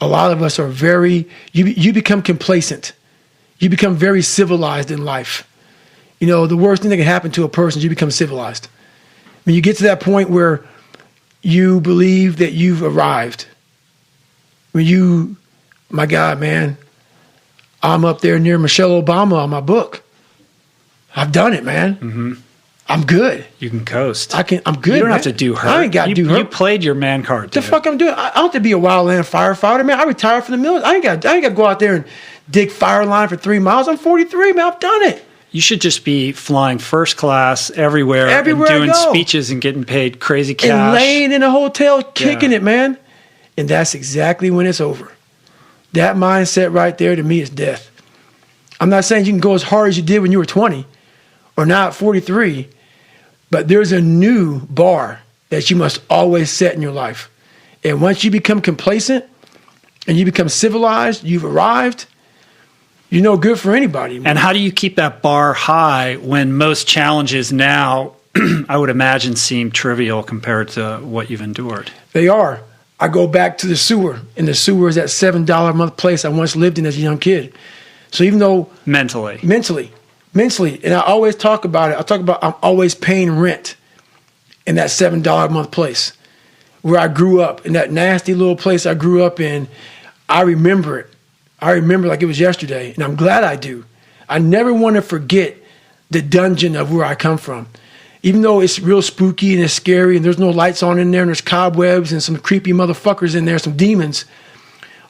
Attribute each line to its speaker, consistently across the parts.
Speaker 1: a lot of us are you become complacent. You become very civilized in life. You know, the worst thing that can happen to a person is you become civilized. When you get to that point where you believe that you've arrived, my God, man, I'm up there near Michelle Obama on my book. I've done it, man. Mm-hmm. I'm good.
Speaker 2: You can coast.
Speaker 1: I'm good.
Speaker 2: You don't
Speaker 1: man.
Speaker 2: have to do her.
Speaker 1: I ain't got to do her.
Speaker 2: You played your man card.
Speaker 1: The fuck I'm doing? I don't have to be a wildland firefighter, man. I retired from the military. I ain't got to go out there and dig fire line for 3 miles. I'm 43, man. I've done it.
Speaker 2: You should just be flying first class everywhere and doing speeches and getting paid crazy cash.
Speaker 1: And laying in a hotel, kicking it, man. And that's exactly when it's over. That mindset right there to me is death. I'm not saying you can go as hard as you did when you were 20 or now at 43, but there's a new bar that you must always set in your life. And once you become complacent and you become civilized, you've arrived, you're no good for anybody. Man.
Speaker 2: And how do you keep that bar high when most challenges now, I would imagine, seem trivial compared to what you've endured? They
Speaker 1: are. I go back to the sewer, and the sewer is that $7 a month place I once lived in as a young kid. So even though... Mentally, and I always talk about it. I talk about I'm always paying rent in that $7 a month place where I grew up, in that nasty little place I grew up in. I remember it. I remember like it was yesterday, and I'm glad I do. I never want to forget the dungeon of where I come from. Even though it's real spooky and it's scary and there's no lights on in there and there's cobwebs and some creepy motherfuckers in there, some demons,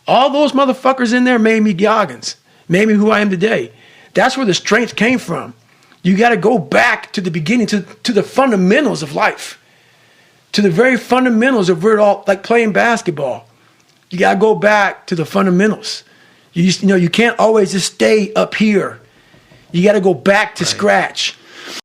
Speaker 1: all those motherfuckers in there made me Goggins, made me who I am today. That's where the strength came from. You got to go back to the beginning, to the fundamentals of life, to the very fundamentals of where it all, like playing basketball. You got to go back to the fundamentals. You can't always just stay up here. You got to go back to scratch.